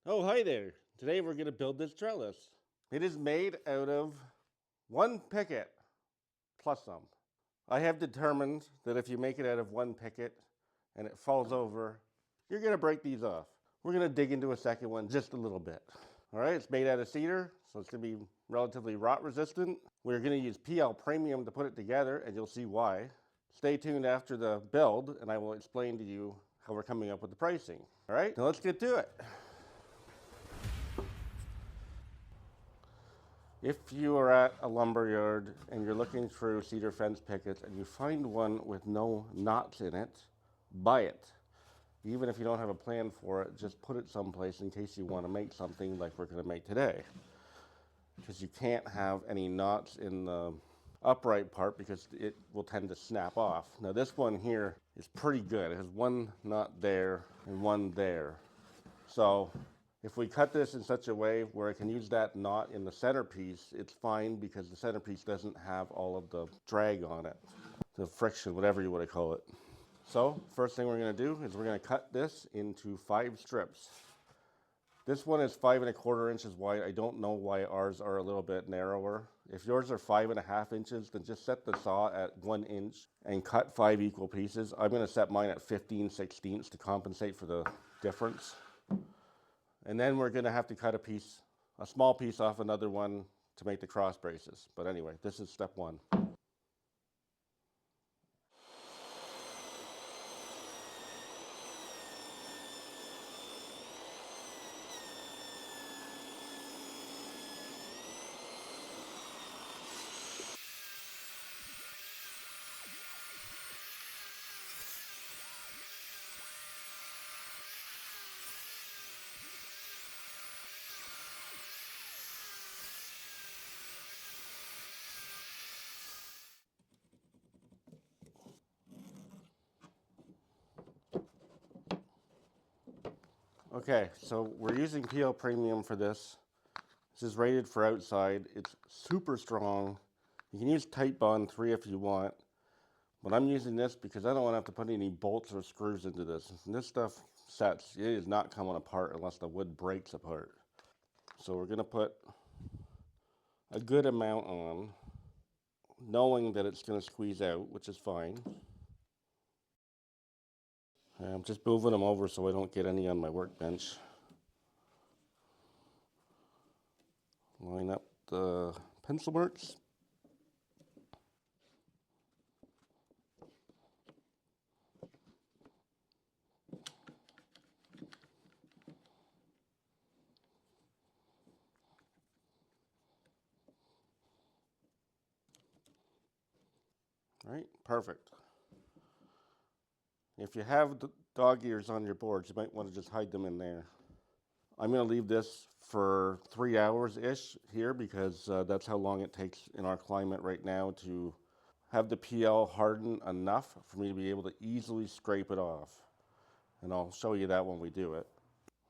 Oh, hi there. Today we're going to build this trellis. It is made out of one picket plus some. I have determined that if you make it out of one picket and it falls over, you're going to break these off. We're going to dig into a second one just a little bit. All right, it's made out of cedar, so it's going to be relatively rot resistant. We're going to use PL Premium to put it together, and you'll see why. Stay tuned after the build, and I will explain to you how we're coming up with the pricing. All right, now let's get to it. If you are at a lumber yard and you're looking through cedar fence pickets and you find one with no knots in it, buy it. Even if you don't have a plan for it, just put it someplace in case you want to make something like we're going to make today. Because you can't have any knots in the upright part because it will tend to snap off. Now this one here is pretty good. It has one knot there and one there. So if we cut this in such a way where I can use that knot in the centerpiece, it's fine because the centerpiece doesn't have all of the drag on it, the friction, whatever you want to call it. So first thing we're going to do is we're going to cut this into 5 strips. This one is 5 1/4 inches wide. I don't know why ours are a little bit narrower. If yours are 5 1/2 inches, then just set the saw at 1 inch and cut 5 equal pieces. I'm going to set mine at 15/16 to compensate for the difference. And then we're going to have to cut a small piece off another one to make the cross braces. But anyway, this is step 1. Okay, so we're using PL Premium for this. This is rated for outside. It's super strong. You can use Tight Bond 3 if you want. But I'm using this because I don't want to have to put any bolts or screws into this. And this stuff sets. It is not coming apart unless the wood breaks apart. So we're going to put a good amount on, knowing that it's going to squeeze out, which is fine. I'm just moving them over so I don't get any on my workbench. Line up the pencil marks. All right, perfect. If you have dog ears on your boards, you might want to just hide them in there. I'm going to leave this for 3 hours-ish here because that's how long it takes in our climate right now to have the PL harden enough for me to be able to easily scrape it off. And I'll show you that when we do it.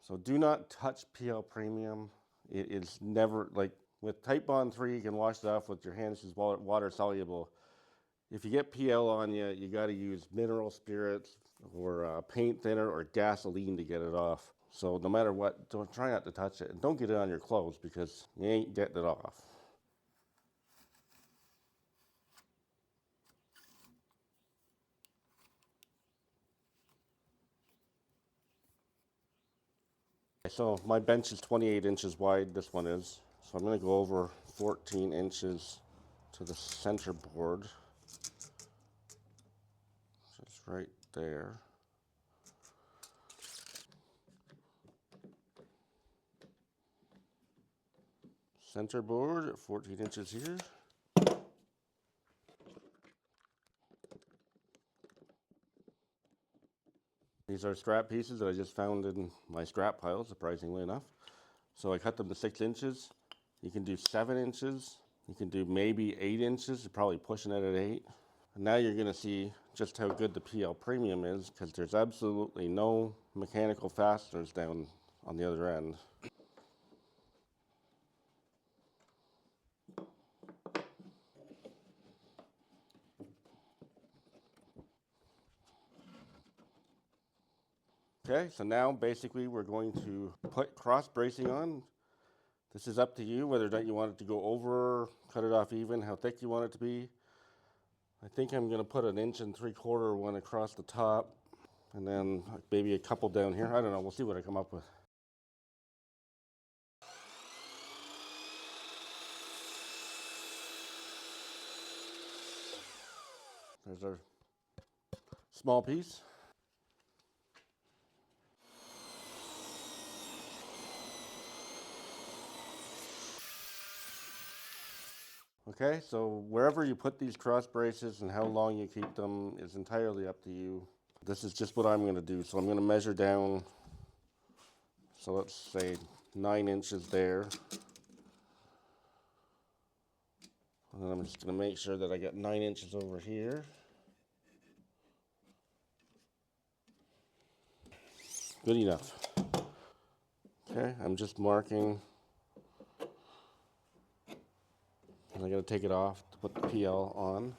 So do not touch PL Premium. It is never, like with Tight Bond 3, you can wash it off with your hands, it's water soluble. If you get PL on you, you got to use mineral spirits or paint thinner or gasoline to get it off. So no matter what, try not to touch it. And don't get it on your clothes because you ain't getting it off. So my bench is 28 inches wide, this one is. So I'm going to go over 14 inches to the center board. Just right there. Center board at 14 inches here. These are strap pieces that I just found in my scrap pile, surprisingly enough. So I cut them to 6 inches. You can do 7 inches. You can do maybe 8 inches. You're probably pushing it at 8. And now you're going to see just how good the PL Premium is because there's absolutely no mechanical fasteners down on the other end. Okay, so now basically we're going to put cross bracing on. This is up to you whether or not you want it to go over, cut it off even, how thick you want it to be. I think I'm going to put an 1 3/4 one across the top and then maybe a couple down here. I don't know, we'll see what I come up with. There's our small piece. Okay, so wherever you put these cross braces and how long you keep them is entirely up to you. This is just what I'm going to do. So I'm going to measure down, so let's say 9 inches there. And then I'm just going to make sure that I get 9 inches over here. Good enough. Okay, I'm just marking. And I got to take it off to put the PL on.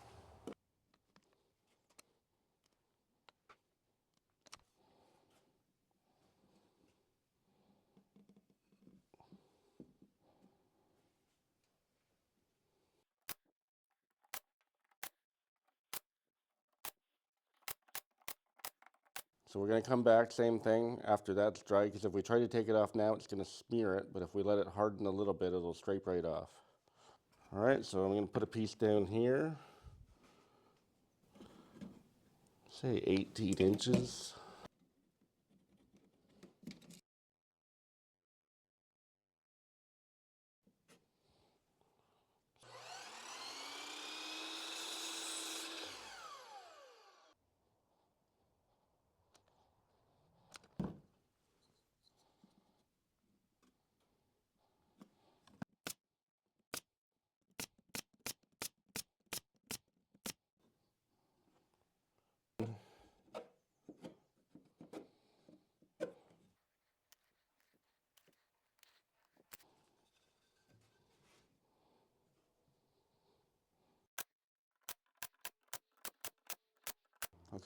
So we're going to come back, same thing, after that's dry, because if we try to take it off now, it's going to smear it, but if we let it harden a little bit, it'll scrape right off. All right, so I'm going to put a piece down here, say 18 inches.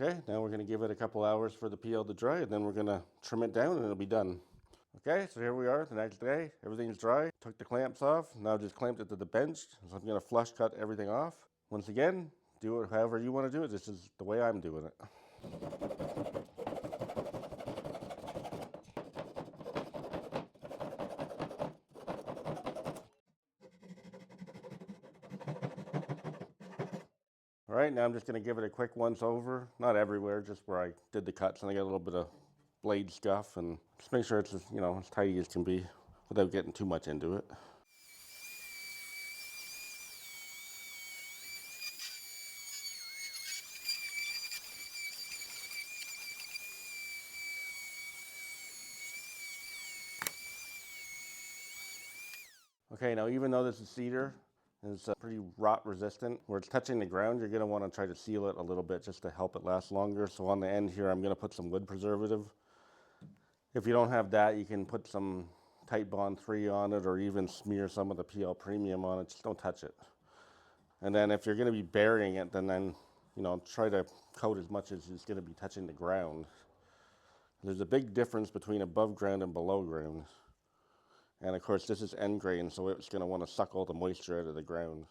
Okay, now we're going to give it a couple hours for the PL to dry, and then we're going to trim it down and it'll be done. Okay, so here we are the next day. Everything's dry. Took the clamps off. Now just clamped it to the bench. So I'm going to flush cut everything off. Once again, do it however you want to do it. This is the way I'm doing it. All right, now I'm just going to give it a quick once over. Not everywhere, just where I did the cuts, and I got a little bit of blade scuff, and just make sure it's as, as tidy as can be without getting too much into it. Okay, now even though this is cedar, it's pretty rot resistant. Where it's touching the ground, you're going to want to try to seal it a little bit just to help it last longer. So on the end here, I'm going to put some wood preservative. If you don't have that, you can put some Tight Bond 3 on it, or even smear some of the PL Premium on it. Just don't touch it. And then if you're going to be burying it, then try to coat as much as it's going to be touching the ground. There's a big difference between above ground and below ground. And of course, this is end grain, so it's going to want to suck all the moisture out of the ground.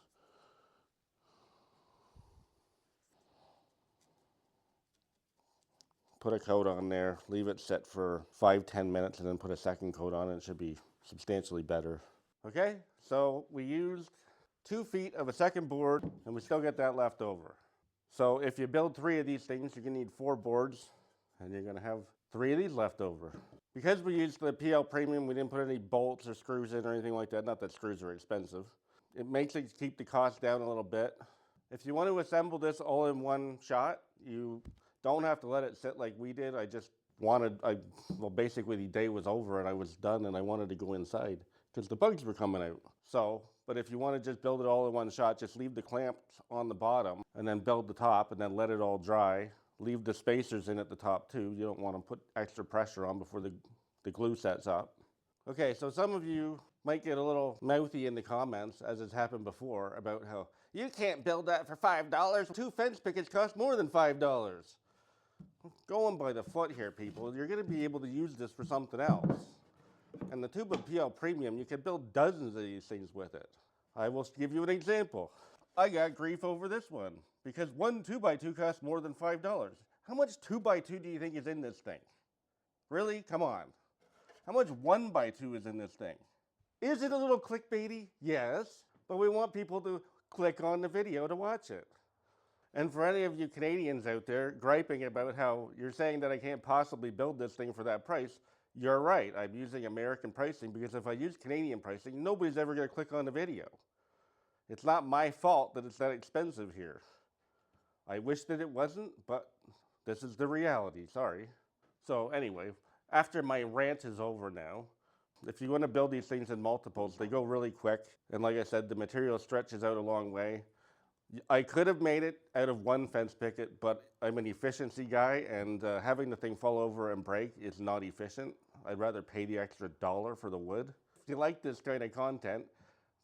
Put a coat on there, leave it set for 5-10 minutes, and then put a second coat on it. It should be substantially better. Okay, so we used 2 feet of a second board, and we still get that left over. So if you build 3 of these things, you're going to need 4 boards, and you're going to have 3 of these left over. Because we used the PL Premium, we didn't put any bolts or screws in or anything like that. Not that screws are expensive. It makes it keep the cost down a little bit. If you want to assemble this all in one shot, you don't have to let it sit like we did. I just wanted, well, basically the day was over and I was done and I wanted to go inside because the bugs were coming out. So, but if you want to just build it all in one shot, just leave the clamps on the bottom and then build the top and then let it all dry. Leave the spacers in at the top too. You don't want to put extra pressure on before the glue sets up. Okay, so some of you might get a little mouthy in the comments, as has happened before, about how you can't build that for $5. 2 fence pickets cost more than $5. Going by the foot here, people, you're going to be able to use this for something else. And the tube of PL Premium, you can build dozens of these things with it. I will give you an example. I got grief over this one because one 2x2 costs more than $5. How much 2x2 do you think is in this thing? Really? Come on. How much 1x2 is in this thing? Is it a little clickbaity? Yes. But we want people to click on the video to watch it. And for any of you Canadians out there griping about how you're saying that I can't possibly build this thing for that price, you're right. I'm using American pricing because if I use Canadian pricing, nobody's ever going to click on the video. It's not my fault that it's that expensive here. I wish that it wasn't, but this is the reality. Sorry. So anyway, after my rant is over now, if you want to build these things in multiples, they go really quick. And like I said, the material stretches out a long way. I could have made it out of one fence picket, but I'm an efficiency guy, and having the thing fall over and break is not efficient. I'd rather pay the extra $1 for the wood. If you like this kind of content,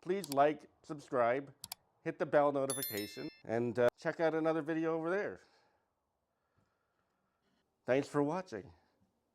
please like, subscribe, hit the bell notification, and check out another video over there. Thanks for watching.